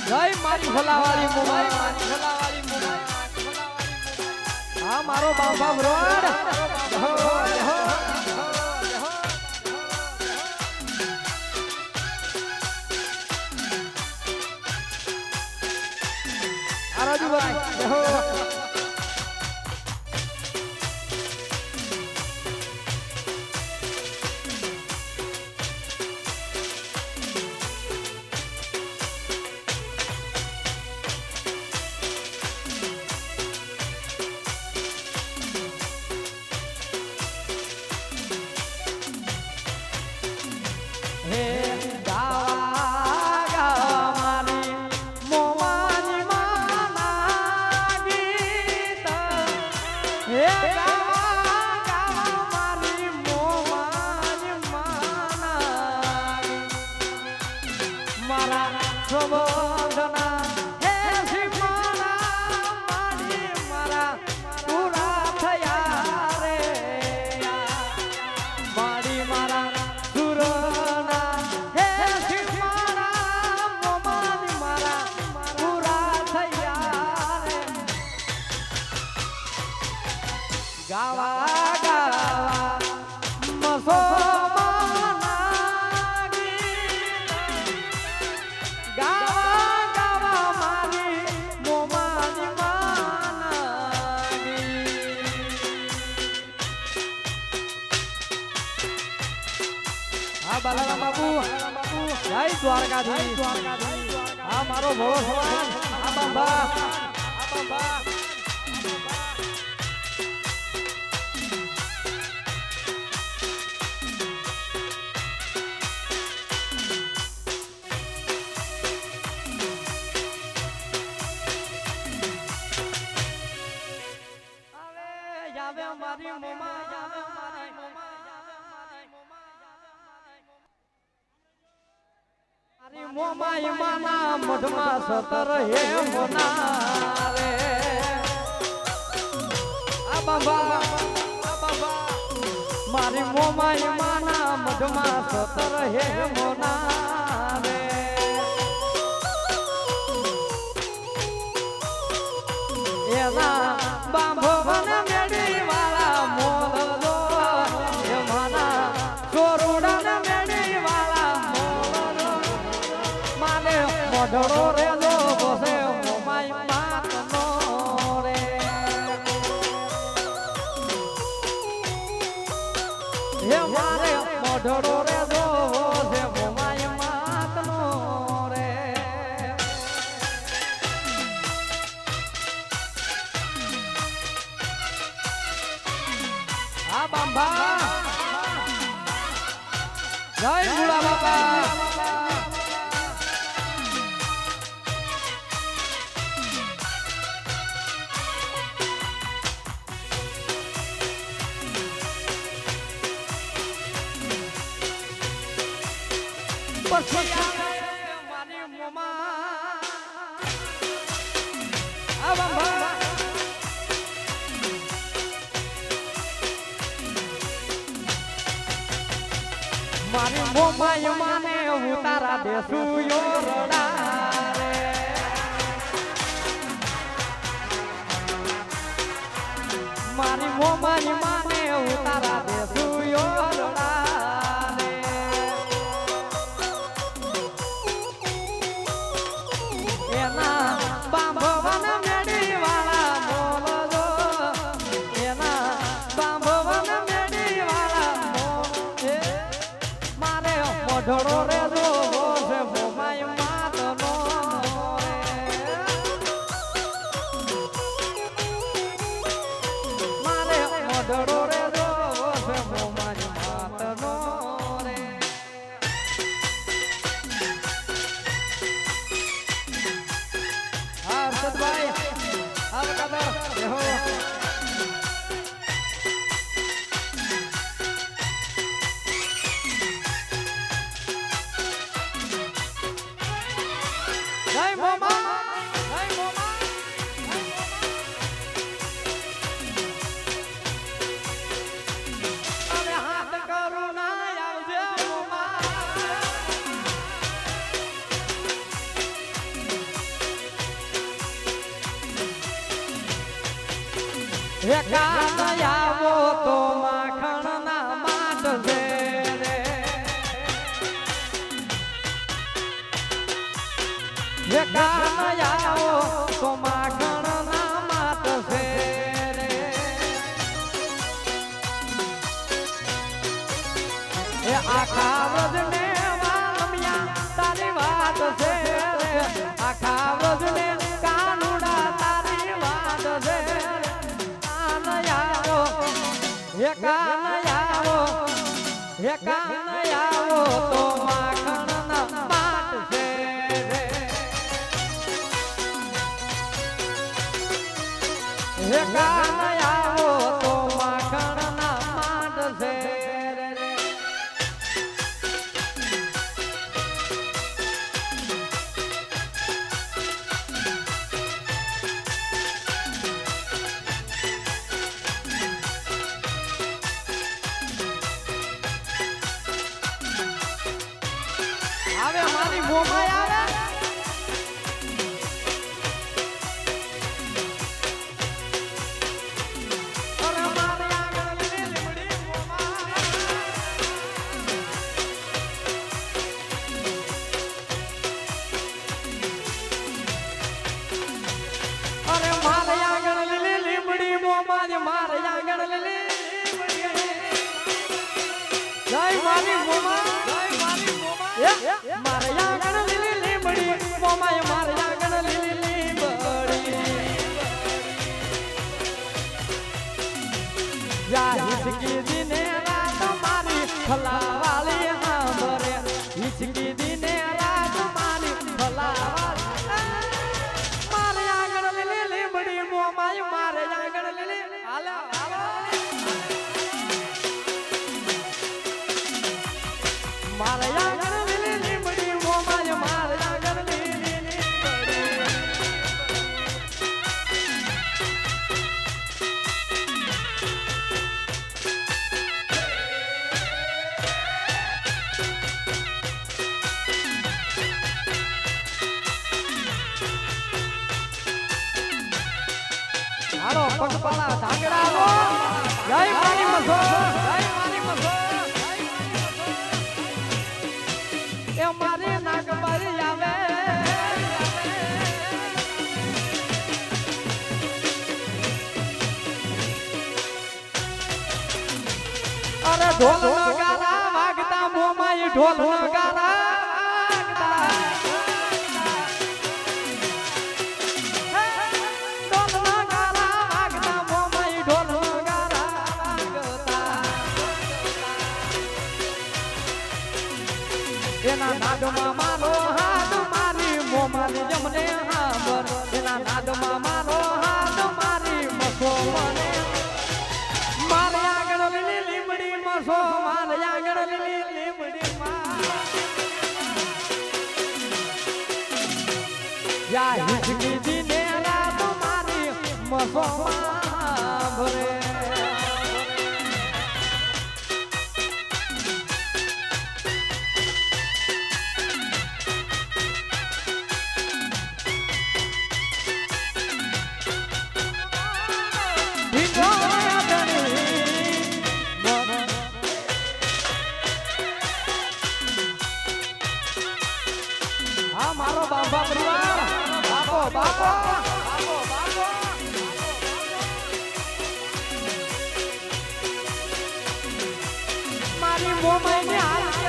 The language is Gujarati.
જય મારી ફલાવાળી મોમાઈ મારી ફલાવાળી મોમાઈ હા મારો બાબા બ્રોડ હો હો રાજુભાઈ હો ગાવા ગાવા મસો ગાવા ગાવા મારી મોમાની માનાગી હા બાલારામ બાપુ જય દ્વારકાધીશ હા મારો ભોળો ભગવાન હા બાબા મારી મોમાઈ માના મઢમાં સતર હે મોના રે આ બાબા મારી મોમાઈ માના મઢમાં સતર હે મોના રે એના બાંભો બને મેડી વાળા મોલલો એ માના ચોરુડા મેડી વાળા મોલલો માને મોઢડો રેલો બસે મોમાઈ માતનો રે હે મારે મોઢડો રેલો બસે મોમાઈ માતનો રે હા બાબા જય ગુડા બાપા મારી મોમા આ બાબા મારી મોમાઈ માને ઉતારા દેસુ યોરડા રે મારી મોમાઈ માને ઉતારા દેસુ યોરડા રે એના બાંભવન મેડી વાળા મોલજો એના બાંભવન મેડી વાળા મોલ મારે મોઢડો રે જોવો છે મોમાઈ માતનો રે મારે મોઢડો હે કાન આવો તો માખણ ના માટ છે રે હે કાન આવો તો માખણ ના માટ છે રે હે આખા વ્રજને વાલમિયા તારી વાત છે રે આખા વ્રજને કાનુડા તારી વાત છે હે કાન આવો તો માખણ ના માટ છે રે હે કાન આવો તો માખણ ના માટ છે રે આવે મારી મોમાય આવે અરે મારી આગળ લીમડી મોમાય અરે મારી આગળ લીમડી મોમાય મારી આગળ લીમડી જય મારી મોમાય મારે આગળ લીલી લીમડી મોમાય મારે આગળ લીલી લીમડી યા હિચકી દીને રાત મારી ફલાવાળી સાંભરે હિચકી દીને રાત મારી ફલાવાળી મારે આગળ લીલી લીમડી મોમાય મારે આગળ લીલી હાલા મારે આગળ હાલો પગપાળા ઢાંગડાઓ જય મારી મસો જય મારી મસો એ મારી નાગબારી આવે અરે ઢોલ નગારા વાગતા મોમાઈ ઢોલ નગારા એના નાદમાં મારો હાથ મારી મોમાની જમને હાબર એના નાદમાં મારો હાથ મારી મસો મને મારે આગળ લીલી લીમડી મસો મારે આગળ લીલી લીમડી યા હિચકી દીને રાત મારી મસો ભરે હા મારો બાપા પરિવાર બાપો બાપો મારી મોમાઈ ની હાલ